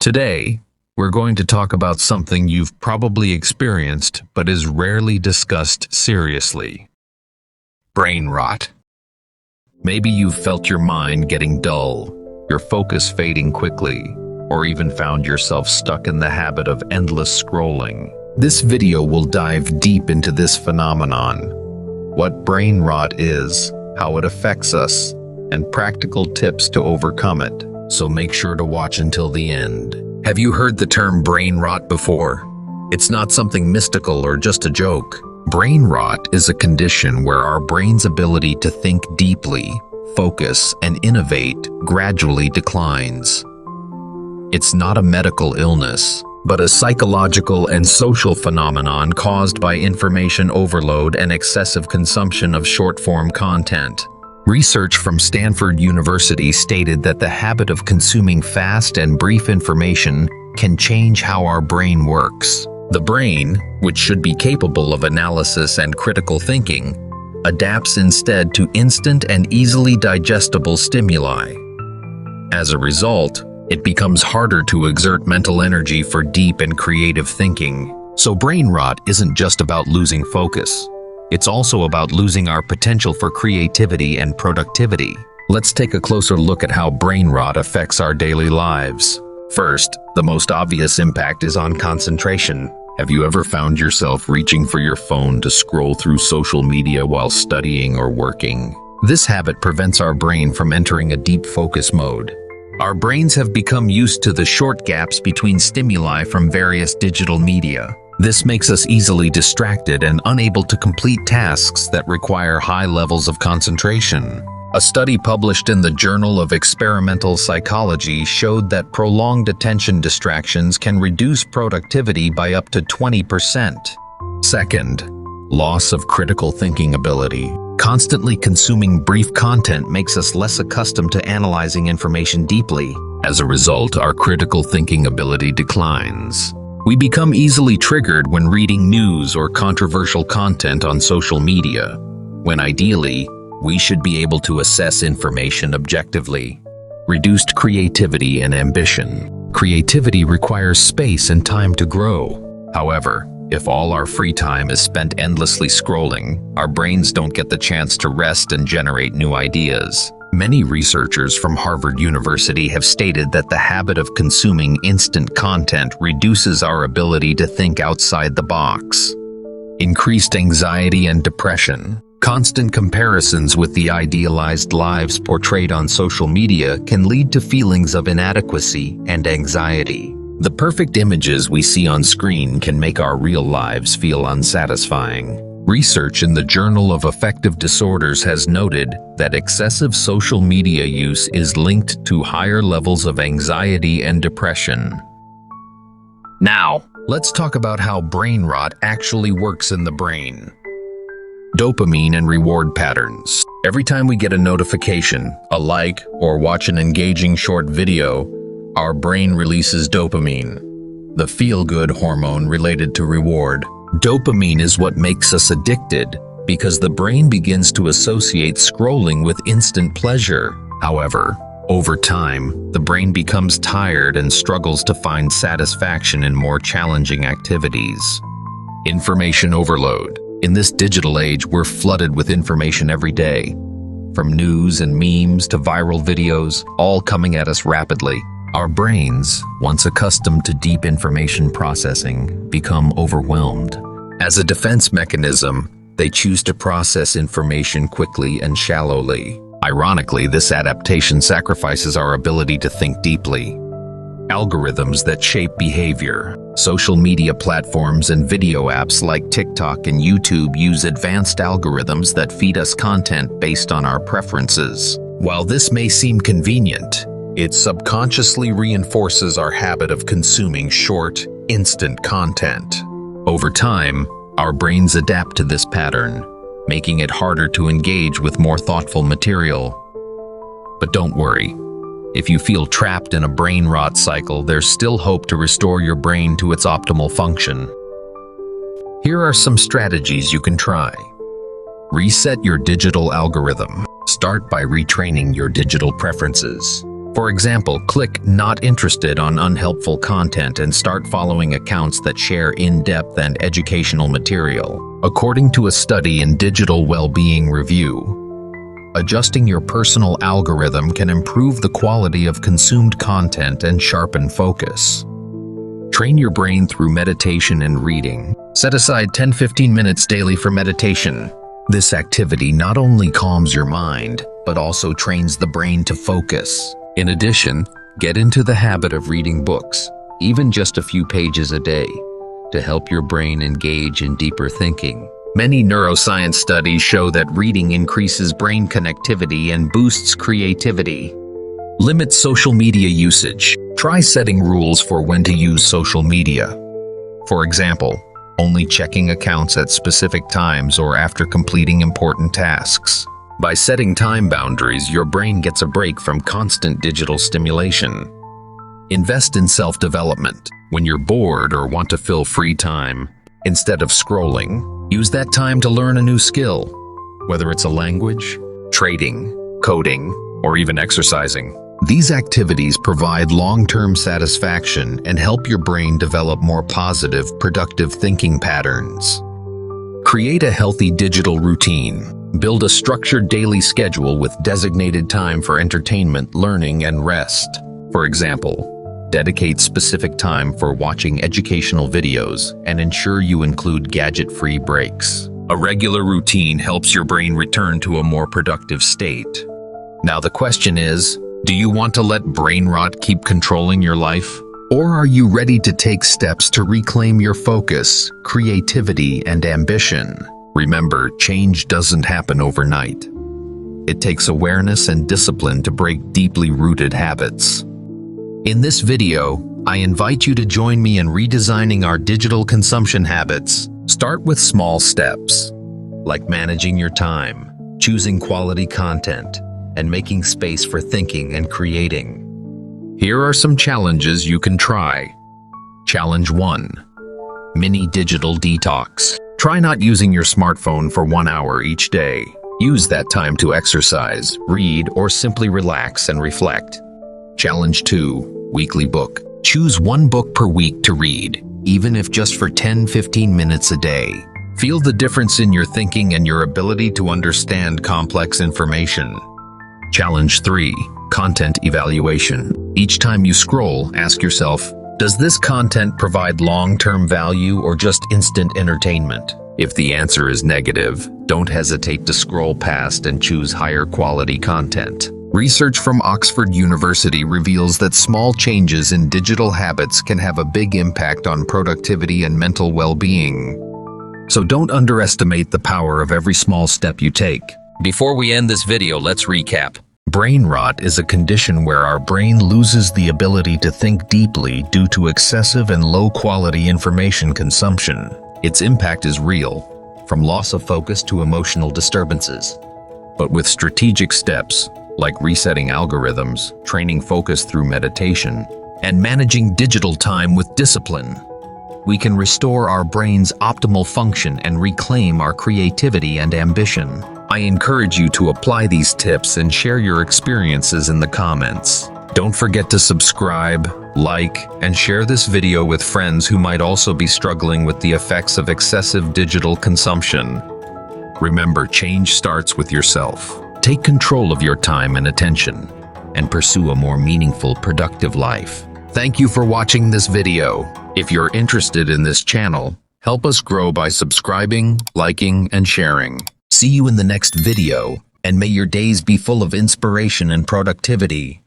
Today, we're going to talk about something you've probably experienced but is rarely discussed seriously. Brain rot. Maybe you've felt your mind getting dull, your focus fading quickly, or even found yourself stuck in the habit of endless scrolling. This video will dive deep into this phenomenon, what brain rot is, how it affects us, and practical tips to overcome it. So make sure to watch until the end. Have you heard the term brain rot before? It's not something mystical or just a joke. Brain rot is a condition where our brain's ability to think deeply, focus, and innovate gradually declines. It's not a medical illness, but a psychological and social phenomenon caused by information overload and excessive consumption of short-form content. Research from Stanford University stated that the habit of consuming fast and brief information can change how our brain works. The brain, which should be capable of analysis and critical thinking, adapts instead to instant and easily digestible stimuli. As a result, it becomes harder to exert mental energy for deep and creative thinking. So brain rot isn't just about losing focus. It's also about losing our potential for creativity and productivity. Let's take a closer look at how brain rot affects our daily lives. First, the most obvious impact is on concentration. Have you ever found yourself reaching for your phone to scroll through social media while studying or working? This habit prevents our brain from entering a deep focus mode. Our brains have become used to the short gaps between stimuli from various digital media. This makes us easily distracted and unable to complete tasks that require high levels of concentration. A study published in the Journal of Experimental Psychology showed that prolonged attention distractions can reduce productivity by up to 20%. Second, loss of critical thinking ability. Constantly consuming brief content makes us less accustomed to analyzing information deeply. As a result, our critical thinking ability declines. We become easily triggered when reading news or controversial content on social media, when ideally, we should be able to assess information objectively. Reduced creativity and ambition. Creativity requires space and time to grow. However, if all our free time is spent endlessly scrolling, our brains don't get the chance to rest and generate new ideas. Many researchers from Harvard University have stated that the habit of consuming instant content reduces our ability to think outside the box. Increased anxiety and depression. Constant comparisons with the idealized lives portrayed on social media can lead to feelings of inadequacy and anxiety. The perfect images we see on screen can make our real lives feel unsatisfying. Research in the Journal of Affective Disorders has noted that excessive social media use is linked to higher levels of anxiety and depression. Now, let's talk about how brain rot actually works in the brain. Dopamine and reward patterns. Every time we get a notification, a like, or watch an engaging short video, our brain releases dopamine, the feel-good hormone related to reward. Dopamine is what makes us addicted because the brain begins to associate scrolling with instant pleasure. However, over time, the brain becomes tired and struggles to find satisfaction in more challenging activities. Information overload. In this digital age, we're flooded with information every day. From news and memes to viral videos, all coming at us rapidly. Our brains, once accustomed to deep information processing, become overwhelmed. As a defense mechanism, they choose to process information quickly and shallowly. Ironically, this adaptation sacrifices our ability to think deeply. Algorithms that shape behavior. Social media platforms and video apps like TikTok and YouTube use advanced algorithms that feed us content based on our preferences. While this may seem convenient, it subconsciously reinforces our habit of consuming short, instant content. Over time, our brains adapt to this pattern, making it harder to engage with more thoughtful material. But don't worry. If you feel trapped in a brain rot cycle, there's still hope to restore your brain to its optimal function. Here are some strategies you can try. Reset your digital algorithm. Start by retraining your digital preferences. For example, click Not Interested on unhelpful content and start following accounts that share in-depth and educational material. According to a study in Digital Wellbeing Review, adjusting your personal algorithm can improve the quality of consumed content and sharpen focus. Train your brain through meditation and reading. Set aside 10-15 minutes daily for meditation. This activity not only calms your mind, but also trains the brain to focus. In addition, get into the habit of reading books, even just a few pages a day, to help your brain engage in deeper thinking. Many neuroscience studies show that reading increases brain connectivity and boosts creativity. Limit social media usage. Try setting rules for when to use social media. For example, only checking accounts at specific times or after completing important tasks. By setting time boundaries, your brain gets a break from constant digital stimulation. Invest in self-development. When you're bored or want to fill free time, instead of scrolling, use that time to learn a new skill, whether it's a language, trading, coding, or even exercising. These activities provide long-term satisfaction and help your brain develop more positive, productive thinking patterns. Create a healthy digital routine. Build a structured daily schedule with designated time for entertainment, learning, and rest. For example, dedicate specific time for watching educational videos and ensure you include gadget-free breaks. A regular routine helps your brain return to a more productive state. Now the question is, do you want to let brain rot keep controlling your life? Or are you ready to take steps to reclaim your focus, creativity, and ambition? Remember, change doesn't happen overnight. It takes awareness and discipline to break deeply rooted habits. In this video, I invite you to join me in redesigning our digital consumption habits. Start with small steps, like managing your time, choosing quality content, and making space for thinking and creating. Here are some challenges you can try. Challenge 1. Mini digital detox. Try not using your smartphone for 1 hour each day. Use that time to exercise, read, or simply relax and reflect. Challenge 2. Weekly book. Choose one book per week to read, even if just for 10-15 minutes a day. Feel the difference in your thinking and your ability to understand complex information. Challenge 3. Content evaluation. Each time you scroll, ask yourself, does this content provide long-term value or just instant entertainment? If the answer is negative, don't hesitate to scroll past and choose higher quality content. Research from Oxford University reveals that small changes in digital habits can have a big impact on productivity and mental well-being. So don't underestimate the power of every small step you take. Before we end this video, let's recap. Brain rot is a condition where our brain loses the ability to think deeply due to excessive and low-quality information consumption. Its impact is real, from loss of focus to emotional disturbances. But with strategic steps, like resetting algorithms, training focus through meditation, and managing digital time with discipline, we can restore our brain's optimal function and reclaim our creativity and ambition. I encourage you to apply these tips and share your experiences in the comments. Don't forget to subscribe, like, and share this video with friends who might also be struggling with the effects of excessive digital consumption. Remember, change starts with yourself. Take control of your time and attention, and pursue a more meaningful, productive life. Thank you for watching this video. If you're interested in this channel, help us grow by subscribing, liking, and sharing. See you in the next video, and may your days be full of inspiration and productivity.